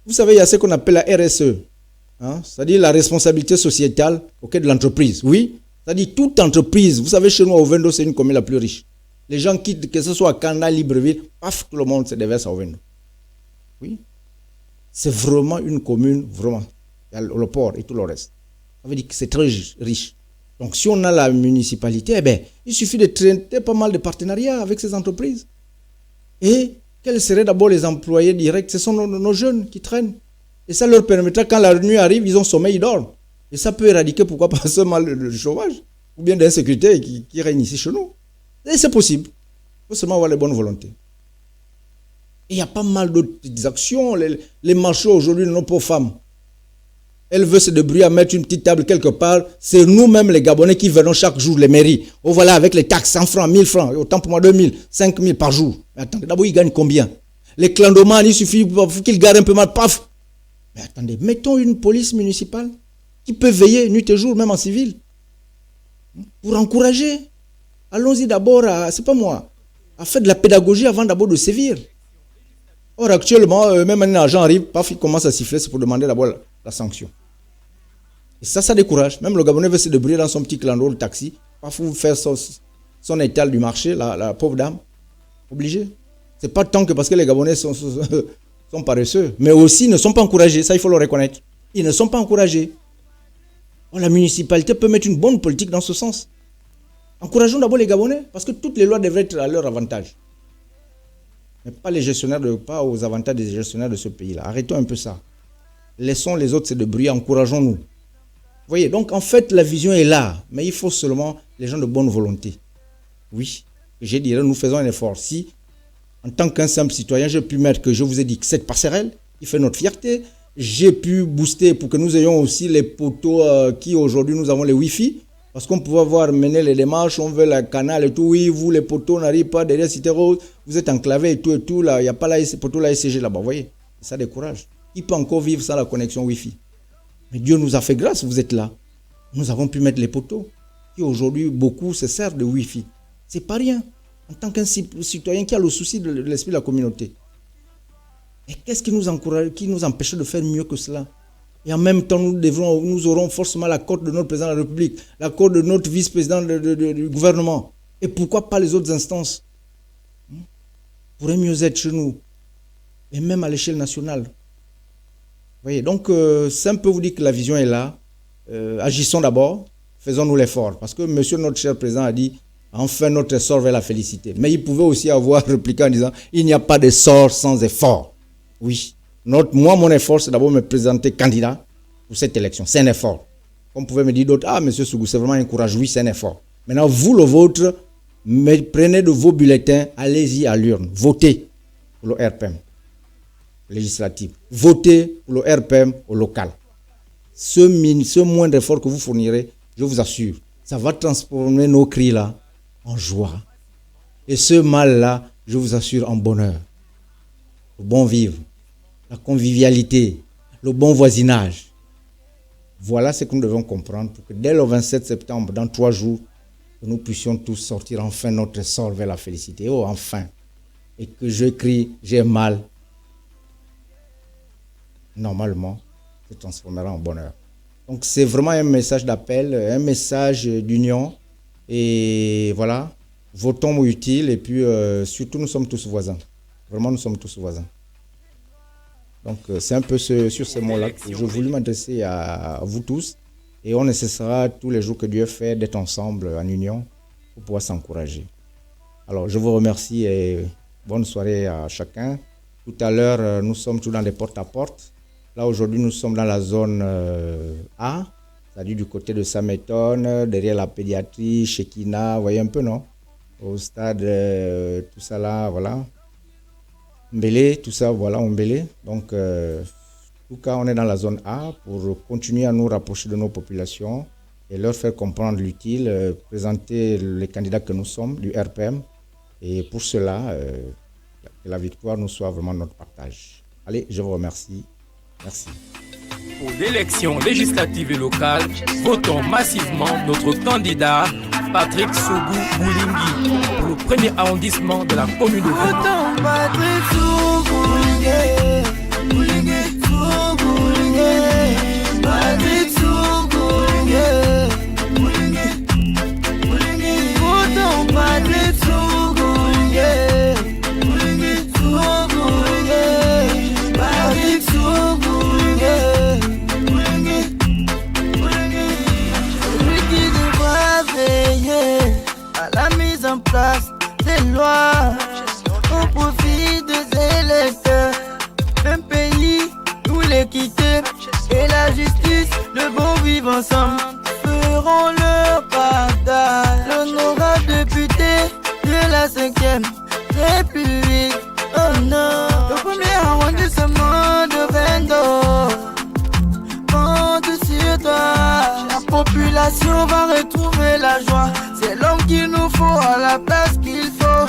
Vous savez, il y a ce qu'on appelle la RSE, c'est-à-dire la responsabilité sociétale auquel de l'entreprise. Oui, c'est-à-dire toute entreprise. Vous savez, chez nous, au Vendo, c'est une commune la plus riche. Les gens quittent, que ce soit à Kanda, Libreville, paf, tout le monde se déverse au Vendo. Oui. C'est vraiment une commune, vraiment. Il y a le port et tout le reste. Ça veut dire que c'est très riche. Donc, si on a la municipalité, il suffit de traiter pas mal de partenariats avec ces entreprises. Et quels seraient d'abord les employés directs? Ce sont nos jeunes qui traînent. Et ça leur permettra, quand la nuit arrive, ils ont sommeil, ils dorment. Et ça peut éradiquer, pourquoi pas seulement le chômage, ou bien l'insécurité qui règne ici chez nous. Et c'est possible. Il faut seulement avoir les bonnes volontés. Et il y a pas mal d'autres actions. Les marchés aujourd'hui de nos pauvres femmes. Elle veut se débrouiller à mettre une petite table quelque part. C'est nous-mêmes les Gabonais qui venons chaque jour les mairies. Oh voilà, avec les taxes, 100 francs, 1000 francs. Autant pour moi, 2000, 5000 par jour. Mais attendez, d'abord, ils gagnent combien? Les clandomanes, il suffit qu'ils garent un peu mal, paf. Mais attendez, mettons une police municipale qui peut veiller nuit et jour, même en civil. Pour encourager. Allons-y d'abord à faire de la pédagogie avant d'abord de sévir. Or, actuellement, même un agent arrive, paf, il commence à siffler, c'est pour demander d'abord la sanction. Et ça décourage. Même le Gabonais veut se débrouiller dans son petit clando, le taxi, paf, vous faire son étal du marché, la pauvre dame. Obligé. C'est pas tant que parce que les Gabonais sont paresseux, mais aussi ne sont pas encouragés. Ça, il faut le reconnaître. Ils ne sont pas encouragés. Or, la municipalité peut mettre une bonne politique dans ce sens. Encourageons d'abord les Gabonais, parce que toutes les lois devraient être à leur avantage. Mais pas aux avantages des gestionnaires de ce pays-là. Arrêtons un peu ça. Laissons les autres se débrouiller, encourageons-nous. Vous voyez, donc en fait, la vision est là, mais il faut seulement les gens de bonne volonté. Oui, je dirais, nous faisons un effort. Si, en tant qu'un simple citoyen, j'ai pu mettre, que je vous ai dit, que cette passerelle, qui fait notre fierté, j'ai pu booster pour que nous ayons aussi les poteaux qui aujourd'hui, nous avons les Wi-Fi. Parce qu'on pouvait avoir mené les démarches, on veut le canal et tout. Oui, vous, les poteaux n'arrivent pas derrière Cité Rose. Vous êtes enclavés et tout. Là, il n'y a pas la poteau, la SCG là-bas. Vous voyez, ça décourage. Il peut encore vivre sans la connexion Wi-Fi. Mais Dieu nous a fait grâce, vous êtes là. Nous avons pu mettre les poteaux. Qui aujourd'hui, beaucoup se servent de Wi-Fi. C'est pas rien. En tant qu'un citoyen qui a le souci de l'esprit de la communauté. Et qu'est-ce qui nous encourage, qui nous empêche de faire mieux que cela? Et en même temps, nous aurons forcément l'accord de notre président de la République, l'accord de notre vice-président du gouvernement. Et pourquoi pas les autres instances pourraient mieux être chez nous, et même à l'échelle nationale. Vous voyez, donc c'est un peu vous dire que la vision est là. Agissons d'abord, faisons-nous l'effort. Parce que monsieur notre cher président a dit, enfin notre essor vers la félicité. Mais il pouvait aussi avoir répliqué en disant, il n'y a pas d'essor sans effort. Oui, moi mon effort c'est d'abord me présenter candidat pour cette élection. C'est un effort. Comme pouvait me dire d'autres, ah monsieur Sougou, c'est vraiment un courage. Oui, c'est un effort. Maintenant, vous le vôtre, mais prenez de vos bulletins, allez-y à l'urne, votez pour le RPM législatif, votez pour le RPM au local. Ce moindre effort que vous fournirez, je vous assure, ça va transformer nos cris là en joie. Et ce mal là, je vous assure, en bonheur. Le bon vivre, la convivialité, le bon voisinage. Voilà ce que nous devons comprendre pour que dès le 27 septembre, dans 3 jours, que nous puissions tous sortir enfin notre sort vers la félicité. Oh, enfin. Et que je crie, j'ai mal. Normalement, se transformera en bonheur. Donc, c'est vraiment un message d'appel, un message d'union. Et voilà, votons utile. Et puis, surtout, nous sommes tous voisins. Vraiment, nous sommes tous voisins. Donc, c'est un peu sur ces mots-là que je voulais m'adresser à vous tous. Et on nécessitera tous les jours que Dieu fait d'être ensemble en union pour pouvoir s'encourager. Alors, je vous remercie et bonne soirée à chacun. Tout à l'heure, nous sommes tous dans les porte-à-porte. Là, aujourd'hui, nous sommes dans la zone A, c'est-à-dire du côté de Sameton, derrière la pédiatrie, Shekina, vous voyez un peu, non? Au stade, tout ça là, voilà. Mbélé, tout ça, voilà, Mbélé. Donc, en tout cas, on est dans la zone A pour continuer à nous rapprocher de nos populations et leur faire comprendre l'utile, présenter les candidats que nous sommes du RPM. Et pour cela, que la victoire nous soit vraiment notre partage. Allez, je vous remercie. Merci. Pour l'élection législative et locale, votons massivement notre candidat Patrick Sougou Boulingi pour le premier arrondissement de la commune de Vaux. Votons Patrick Sougou Boulingi. Patrick Sougou Boulingi. Votons Patrick Sougou Boulingi. Patrick Sougou Boulingi. Celui qui devra veiller à la mise en place des lois au profit des électeurs. Un pays où l'équité et la justice, le bon vivre ensemble, feront leur partage. L'honorable député de la 5e République, oh non, le premier arrondissement de Vendo, compte sur toi. La population va retrouver la joie, c'est l'homme qu'il nous faut à la place qu'il faut.